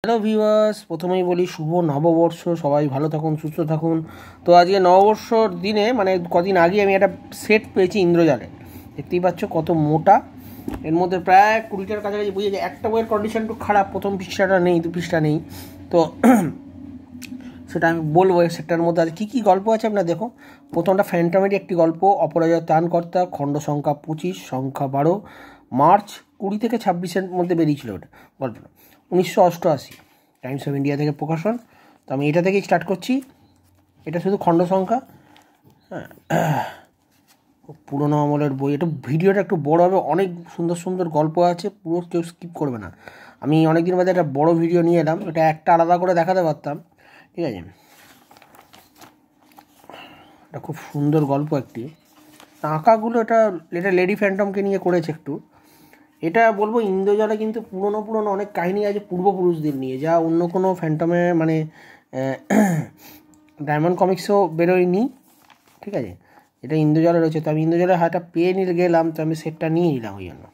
Hello viewers, প্রথমেই বলি শুভ নববর্ষ। সবাই ভালো থাকুন, সুস্থ থাকুন। তো আজকে নববর্ষর দিনে মানে কদিন আগে আমি একটা সেট পেয়েছি ইন্দ্রজালের। দেখতেই পাচ্ছ কত মোটা, এর মধ্যে প্রায় 20টার কাছাকাছি বুঝে যায়। একটা বইয়ের কন্ডিশন একটু খারাপ, প্রথম পৃষ্ঠাটা নেই, দু পৃষ্ঠা নেই। তো সেটা আমি বলবো সেটার মধ্যে আজ কী কী গল্প আছে আপনারা দেখো। প্রথমটা ফ্যান্টামেরই একটি গল্প, অপরাজয় ত্রাণকর্তা, খণ্ড সংখ্যা 25, সংখ্যা 12, মার্চ 20 থেকে 26-এর মধ্যে বেরিয়েছিল ওটা গল্পটা, 1988, টাইমস অফ ইন্ডিয়া থেকে প্রকাশন। তো আমি এটা থেকেই স্টার্ট করছি। এটা শুধু খণ্ড সংখ্যা, হ্যাঁ, পুরোনো আমলের বই। এটা ভিডিওটা একটু বড় হবে, অনেক সুন্দর সুন্দর গল্প আছে, পুরো কেউ স্কিপ করবে না। আমি অনেকদিন বাদে একটা বড় ভিডিও নিয়ে এলাম, এটা একটা আলাদা করে দেখাতে পারতাম, ঠিক আছে। এটা খুব সুন্দর গল্প একটি, আঁকাগুলো এটা লেডি ফ্যান্টমকে নিয়ে করেছে একটু। এটা বলবো ইন্দ্রজালে কিন্তু পুরনো অনেক কাহিনী আছে পূর্বপুরুষদের নিয়ে, যা অন্য কোনো ফ্যান্টমে মানে ডায়মন্ড কমিক্সও বেরোয়নি, ঠিক আছে। এটা ইন্দ্রজালে রয়েছে। তো আমি ইন্দ্রজালে হাতটা পেয়ে নিয়ে গেলাম, তো আমি সেটটা নিয়ে নিলাম ওই জন্য।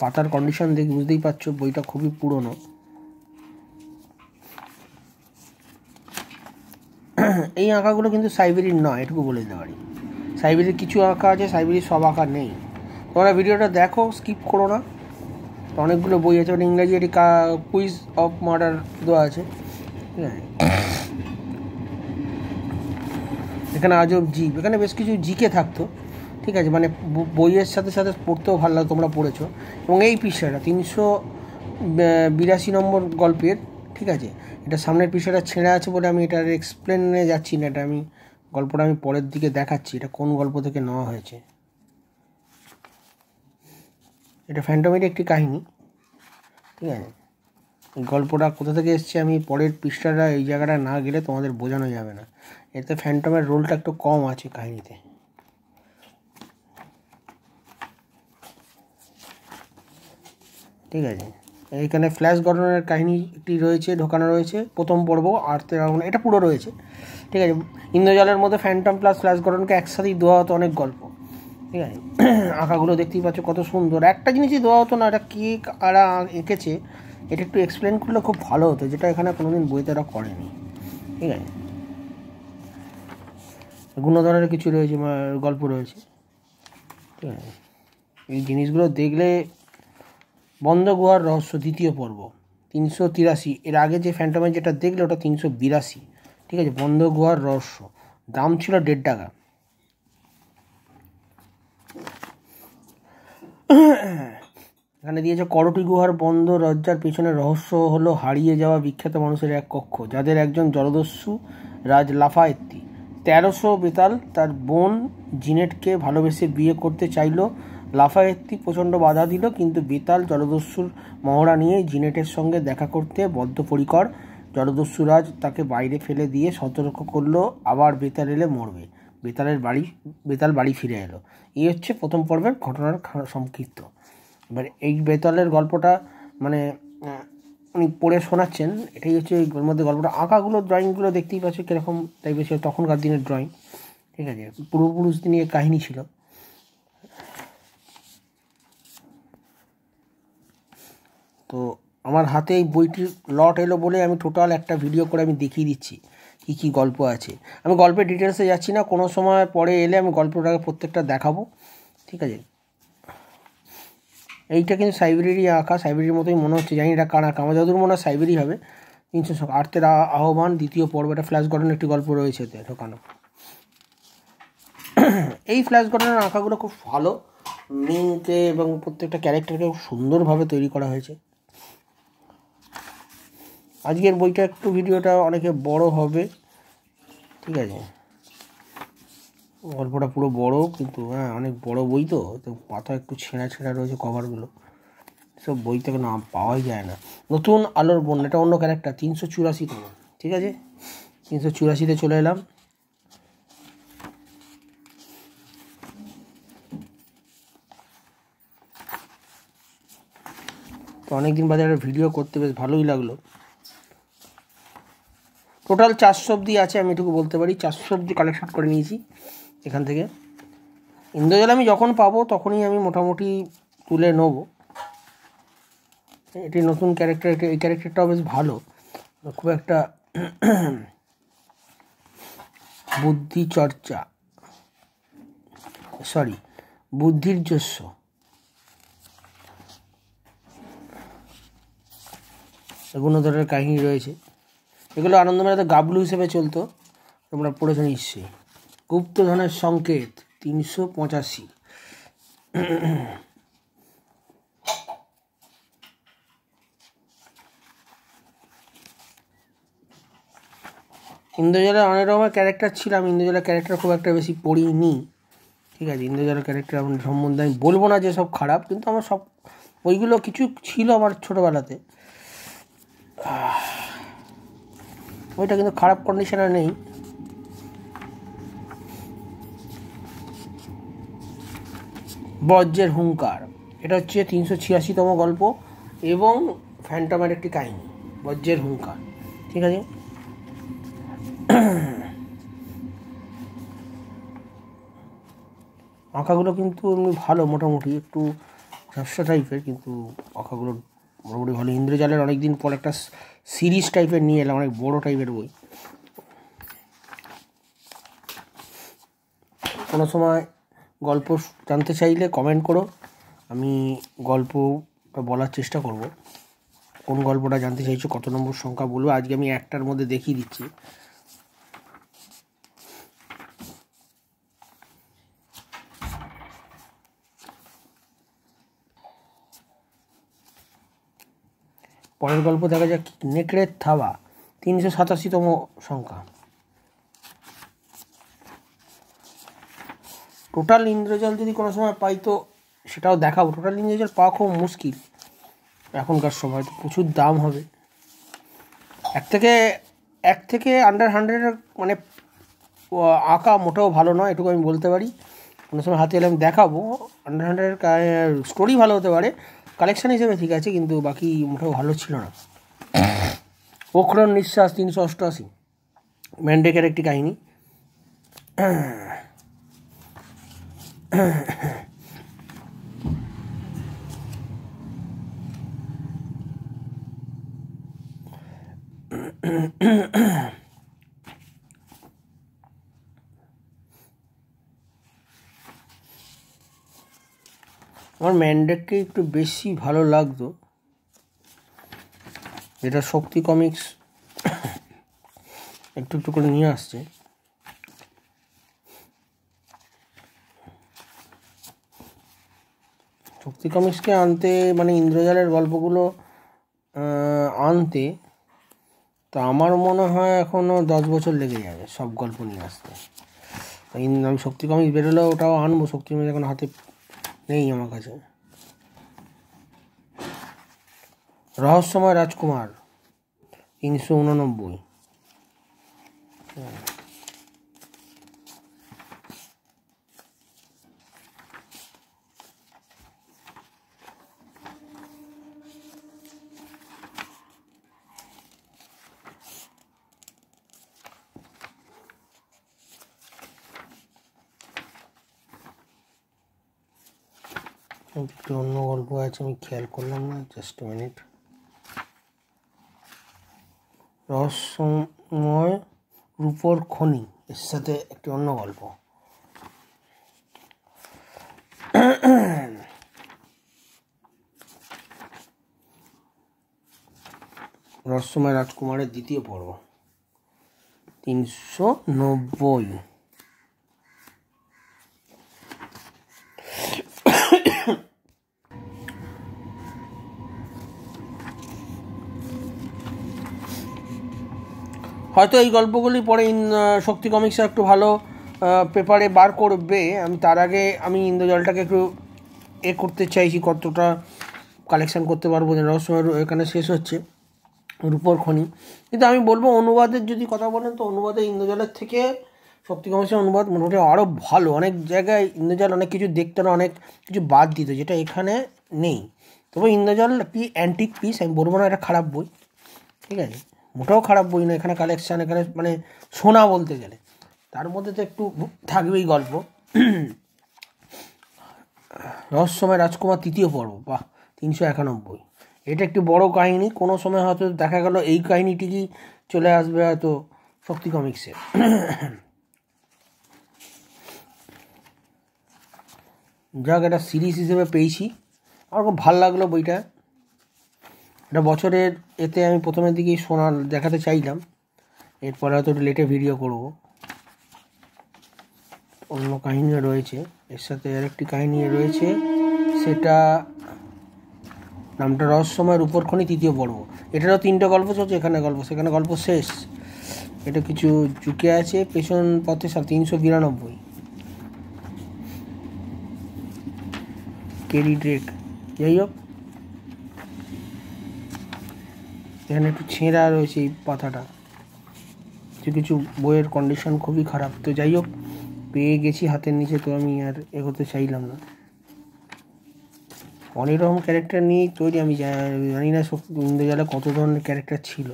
পাতার কন্ডিশন দেখে বুঝতেই পারছো বইটা খুবই পুরনো। এই আঁকাগুলো কিন্তু সাইবেরির নয়, এটুকু বলে দিতে পারি। সাইবেরির কিছু আঁকা আছে, সাইবেরির সব আঁকা নেই। তোমরা ভিডিওটা দেখো, স্কিপ করো না। অনেকগুলো বই আছে, ওটা ইংরাজি এটি কুইজ অফ মার্ডার দেওয়া আছে, ঠিক আছে। এখানে আজব জীব, এখানে বেশ কিছু জিকে থাকতো, ঠিক আছে, মানে বইয়ের সাথে সাথে পড়তেও ভালো লাগে, তোমরা পড়েছো। এবং এই পৃষ্ঠাটা 382 নম্বর গল্পের, ঠিক আছে। এটা সামনের পৃষ্ঠাটা ছেঁড়া আছে বলে আমি এটার এক্সপ্লেনে যাচ্ছি না, এটা আমি গল্পটা আমি পরের দিকে দেখাচ্ছি এটা কোন গল্প থেকে নেওয়া হয়েছে। এটা ফ্যান্টমের একটি কাহিনী, ঠিক আছে। এই গল্পটা কোথা থেকে এসছে আমি পরের পৃষ্ঠাটা এই জায়গাটা না গেলে তোমাদের বোঝানো যাবে না। এতে ফ্যান্টমের রোলটা একটু কম আছে কাহিনীতে, ঠিক আছে। এইখানে ফ্ল্যাশ গঠনের কাহিনী একটি রয়েছে, ঢোকানো রয়েছে প্রথম পর্ব, আর্থের আগুন, এটা পুরো রয়েছে, ঠিক আছে। ইন্দ্রজালের মধ্যে ফ্যান্টম প্লাস ফ্ল্যাশ গঠনকে একসাথেই দেওয়া হতো অনেক গল্প, ঠিক আছে। আঁকাগুলো দেখতেই পাচ্ছ কত সুন্দর। একটা জিনিসই দেওয়া হতো না, এটা কে কারা এঁকেছে এটা একটু এক্সপ্লেন করলে খুব ভালো হতো, যেটা এখানে কোনোদিন বইতে এরা করেনি, ঠিক আছে। গুণধরের কিছু রয়েছে, গল্প রয়েছে, ঠিক আছে। এই জিনিসগুলো দেখলে বন্ধ গুহার রহস্য দ্বিতীয় পর্ব 383, এর আগে যে ফ্যান্টমের যেটা দেখলে ওটা 382, ঠিক আছে। বন্ধ গুহার রহস্য, দাম ছিল 1.5 টাকা। এখানে দিয়েছে করটি গুহার বন্ধ দরজার পেছনে রহস্য হলো হারিয়ে যাওয়া বিখ্যাত মানুষের এক কক্ষ, যাদের একজন জলদস্যু রাজ লাফায়েত্তি 1300 বেতাল তার বোন জিনেটকে ভালোবেসে বিয়ে করতে চাইল। লাফায়েত্তি প্রচণ্ড বাধা দিল, কিন্তু বেতাল জলদস্যুর মহড়া নিয়ে জিনেটের সঙ্গে দেখা করতে বদ্ধপরিকর। জলদস্যুরাজ তাকে বাইরে ফেলে দিয়ে সতর্ক করলো, আবার বেতাল এলে মরবে। বেতাল বাড়ি ফিরে এলো। এই হচ্ছে প্রথম পর্বের ঘটনার সংক্ষিপ্ত। এবার এই বেতালের গল্পটা মানে উনি পড়ে শোনাচ্ছেন, এটাই হচ্ছে এর মধ্যে গল্পটা। আঁকাগুলো ড্রয়িংগুলো দেখতেই পাচ্ছ কীরকম টাইপের ছিল, তখনকার দিনের ড্রয়িং, ঠিক আছে। পূর্বপুরুষদের নিয়ে কাহিনী ছিল। তো আমার হাতে এই বইটির লট এলো বলে আমি টোটাল একটা ভিডিও করে আমি দেখিয়ে দিচ্ছি কী কী গল্প আছে। আমি গল্পের ডিটেলসে যাচ্ছি না, কোনো সময় পরে এলে আমি গল্পটাকে প্রত্যেকটা দেখাবো, ঠিক আছে। এইটা কিন্তু সাইবেরিয়ারই আঁকা, সাইবেরিয়ার মতোই মনে হচ্ছে, জানি এটা কার আঁকা, আমার যতদূর মনে হয় সাইবেরি হবে। 300 আর্থের আহ্বান দ্বিতীয় পর্ব, এটা ফ্ল্যাশ গঠনের একটি গল্প রয়েছে এতে ঢোকানো। এই ফ্ল্যাশ গঠনের আঁকাগুলো খুব ভালো, মিনকে এবং প্রত্যেকটা ক্যারেক্টারকে খুব সুন্দরভাবে তৈরি করা হয়েছে। আজকের বইটা একটু ভিডিওটা অনেকে বড় হবে, ঠিক আছে। গল্পটা পুরো বড় কিন্তু, হ্যাঁ অনেক বড় বই, তো পাতা একটু ছেঁড়া রয়েছে কভারগুলো, সব বই থেকে না পাওয়াই যায় না। নতুন আলোর বোন, এটা অন্য ক্যারেক্টার, 384তম, ঠিক আছে। 384তে চলে এলাম। তো অনেকদিন বাদে একটা ভিডিও করতে বেশ ভালোই লাগলো। টোটাল 400 অব্দি আছে, আমি এটুকু বলতে পারি। 400 অব্দি কালেকশন করে নিয়েছি এখান থেকে। ইন্দ্রজাল আমি যখন পাবো তখনই আমি মোটামুটি তুলে নেবো। এটি নতুন ক্যারেক্টার, এই ক্যারেক্টারটাও বেশ ভালো, খুব একটা বুদ্ধি চর্চা, সরি বুদ্ধির জস্য, গুণধরের কাহিনী রয়েছে। এগুলো আনন্দমেলাতে গাবলু হিসেবে চলতো, তোমরা পড়েছো নিশ্চয়ই। গুপ্তধনের সংকেত 385। ইন্দ্রজালের অনেক রকমের ক্যারেক্টার ছিল, আমি ইন্দ্রজালের ক্যারেক্টার খুব একটা বেশি পড়িনি, ঠিক আছে। ইন্দ্রজালের ক্যারেক্টার সম্বন্ধে আমি বলবো না যে সব খারাপ, কিন্তু আমার সব ওইগুলো কিছু ছিল আমার ছোটোবেলাতে, ওইটা কিন্তু খারাপ কন্ডিশনে নেই। বজ্রের হুঙ্কার, এটা হচ্ছে 386তম গল্প এবং ফ্যান্টমের একটি কাহিনী, বজ্রের হুঙ্কার, ঠিক আছে। আঁকাগুলো কিন্তু এমনি ভালো, মোটামুটি একটু ঝাপসা টাইপের, কিন্তু আঁকাগুলো মোটামুটি ভালো। ইন্দ্রজালের অনেকদিন পর একটা সিরিজ টাইপের নিয়ে এলাম, অনেক বড় টাইপের বই। কোনো সময় গল্প জানতে চাইলে কমেন্ট করো, আমি গল্পটা বলার চেষ্টা করব। কোন গল্পটা জানতে চাইছো, কত নম্বর সংখ্যা বলবো। আজকে আমি একটার মধ্যে দেখিয়ে দিচ্ছি। পরের গল্প দেখা যাক, নেকড়ের থাবা 387তম সংখ্যা। টোটাল ইন্দ্রজাল যদি কোনো সময় পাই তো সেটাও দেখাবো। টোটাল ইন্দ্রজাল পাওয়া খুব মুশকিল এখনকার সময়, তো প্রচুর দাম হবে। এক থেকে আন্ডার 100-এর মানে আঁকা মোটেও ভালো নয়, এটুকু আমি বলতে পারি। কোনো সময় হাতে এলে আমি দেখাবো। আন্ডার 100-এর স্টোরি ভালো হতে পারে, কালেকশান হিসেবে ঠিক আছে, কিন্তু বাকি মোটেও ভালো ছিল না। অক্ষরণ নিঃশ্বাস 388, ম্যান্ডেকের একটি কাহিনী। আমার ম্যান্ডেককে একটু বেশি ভালো লাগতো, যেটা শক্তি কমিক্স একটু একটু করে নিয়ে আসছে। শক্তি কমিক্সকে আনতে, মানে ইন্দ্রজালের গল্পগুলো আনতে, তো আমার মনে হয় এখনও 10 বছর লেগে যাবে সব গল্প নিয়ে আসতে। আমি শক্তি কমিক্স বেরোলে ওটাও আনবো, শক্তি কমিক্স এখন হাতে নেই আমার কাছে। রহস্যময় রাজকুমার 389। একটু অন্য গল্প আছে, আমি খেয়াল করলাম না, জাস্ট মিনিট। রহস্যময় রূপর খনি, এর সাথে একটি অন্য গল্প। রহস্যময় রাজকুমারের দ্বিতীয় পর্ব 390। হয়তো এই গল্পগুলি পরে শক্তি কমিক্সে একটু ভালো পেপারে বার করবে। আমি তার আগে আমি ইন্দ্রজালটাকে একটু করতে চাইছি, কতটা কালেকশান করতে পারবো। রহস্যময় এখানে শেষ হচ্ছে, রূপর খনি। কিন্তু আমি বলবো, অনুবাদের যদি কথা বলেন তো অনুবাদে ইন্দ্রজালের থেকে শক্তি কমিক্সের অনুবাদ মোটামুটি আরও ভালো। অনেক জায়গায় ইন্দ্রজাল অনেক কিছু দেখতে না, অনেক কিছু বাদ দিত, যেটা এখানে নেই। তবে ইন্দ্রজাল একটি অ্যান্টিক পিস, আমি বলবো না এটা খারাপ বই, ঠিক আছে, মোটেও খারাপ বই না। এখানে কালেকশান, এখানে মানে সোনা বলতে গেলে, তার মধ্যে তো একটু থাকবেই গল্প। রহস্যময় রাজকুমার তৃতীয় পর্ব, বাহ 391। এটা একটি বড় কাহিনী, কোনো সময় হয়তো দেখা গেল এই কাহিনীটি কি চলে আসবে হয়তো শক্তি কমিক্সে। যাক, এটা সিরিজ হিসেবে পেয়েছি, আমার খুব ভালো লাগলো বইটা। এটা বছরের এতে আমি প্রথমের দিকেই দেখাতে চাইলাম, এরপরে হয়তো লেটে ভিডিও করব। অন্য কাহিনীও রয়েছে এর সাথে, আরেকটি কাহিনী রয়েছে, সেটা নামটা রহস্যময়ের উপরক্ষণই তৃতীয় পর্ব। এটারও 3টে গল্প চলছে, এখানে গল্প সেখানে গল্প শেষ। এটা কিছু চুকে আছে পেছন পথে, 392 কেরি ড্রেক। যাই হোক, এখানে একটু ছেঁড়া রয়েছে এই পাতাটা, কিছু কিছু বইয়ের কন্ডিশন খুবই খারাপ। তো যাই হোক, পেয়ে গেছি হাতের নিচে, তো আমি আর এগোতে চাইলাম না। অনেক রকম ক্যারেক্টার নিয়েই তৈরি, আমি জানি না ইন্দ্রজালে কত ধরনের ক্যারেক্টার ছিল।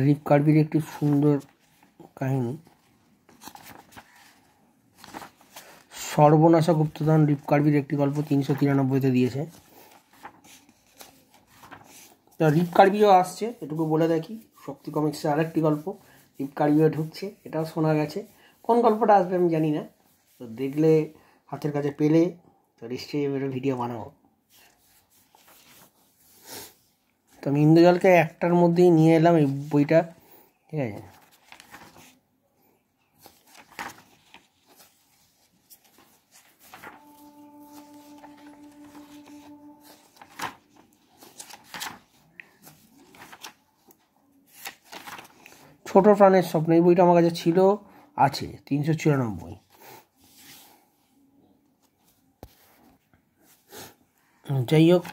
রিপ কার্বির একটি সুন্দর কাহিনী, সর্বনাশা গুপ্তধন রিপ কার্বির একটি গল্প 393-তে দিয়েছে। তো রিপ কার্বিও আসছে, এটুকু বলে দেখি, শক্তি কমিক্সে আরেকটি গল্প রিপ কার্বিও ঢুকছে, এটাও শোনা গেছে। কোন গল্পটা আসবে আমি জানি না, তো দেখলে হাতের কাছে পেলে তো নিশ্চয়ই এবারে ভিডিও বানাবো। তো আমি ইন্দ্রজালকে একটার মধ্যেই নিয়ে এলাম এই বইটা, ঠিক আছে। ছোট প্রাণের স্বপ্ন, এই বইটা আমার কাছে ছিল, আছে 394। যাই হোক,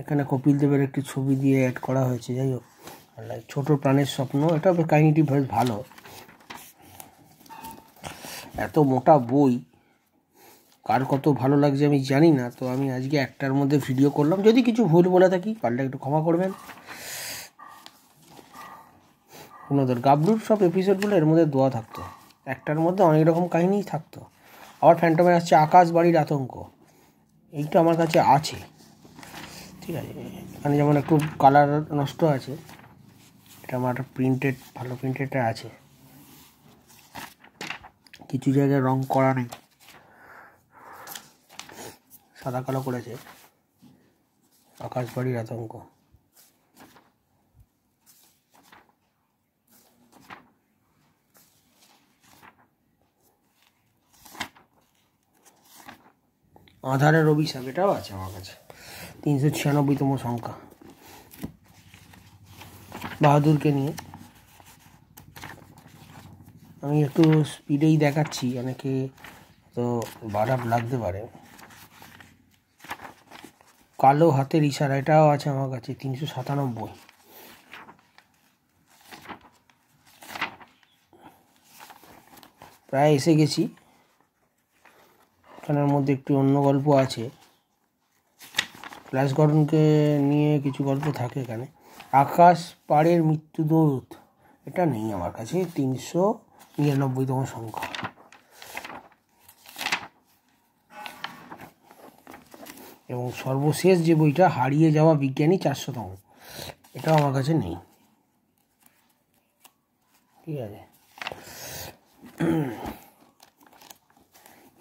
এখানে কপিল দেবের একটি ছবি দিয়ে অ্যাড করা হয়েছে। যাই হোক, ছোট প্রাণের স্বপ্ন, এটা কাহিনীটি বেশ ভালো। এত মোটা বই কার কত ভালো লাগছে আমি জানি না, তো আমি আজকে একটার মধ্যে ভিডিও করলাম। যদি কিছু ভুল বলে থাকি পারলে একটু ক্ষমা করবেন। ওনাদের গাবলুর সব এপিসোডগুলো এর মধ্যে দেওয়া থাকতো, একটার মধ্যে অনেক রকম কাহিনীই থাকতো। আবার ফ্যান্টমে আসছে আকাশ বাড়ির আতঙ্ক, এইটা আমার কাছে আছে, ঠিক আছে। এখানে যেমন একটু কালার নষ্ট আছে, এটা আমার প্রিন্টেড, ভালো প্রিন্টেডটা আছে, কিছু জায়গায় রং করা নেই, সাদা কালো করেছে। আকাশ বাড়ির আতঙ্ক, আধারের অভিশাপ, এটাও আছে আমার কাছে, 396তম সংখ্যা, বাহাদুরকে নিয়ে। আমি একটু স্পিডেই দেখাচ্ছি, অনেকে তো খারাপ লাগতে পারে। কালো হাতের ইশারা, এটাও আছে আমার কাছে 397। প্রায় এসে গেছি, এখানের মধ্যে একটু অন্য গল্প আছে, ফ্ল্যাশ গর্ডনকে নিয়ে কিছু গল্প থাকে এখানে। আকাশ পাড়ের মৃত্যুদূত, এটা নেই আমার কাছে, 399তম সংখ্যা। এবং সর্বশেষ যে বইটা, হারিয়ে যাওয়া বিজ্ঞানী 400তম, এটাও আমার কাছে নেই, ঠিক আছে।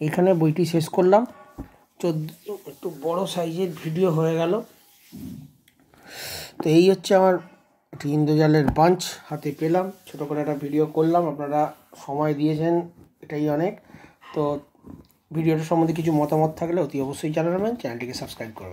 এখানে বইটি শেষ করলাম, 14 একটু বড় সাইজের ভিডিও হয়ে গেল। তো এই হচ্ছে আমার ইন্দ্রজালের বাঞ্চ হাতে পেলাম, ছোটো করে একটা ভিডিও করলাম, আপনারা সময় দিয়েছেন, এটাই অনেক। তো ভিডিওটার সম্বন্ধে কিছু মতামত থাকলে অতি অবশ্যই জানাবেন, চ্যানেলটিকে সাবস্ক্রাইব করবেন।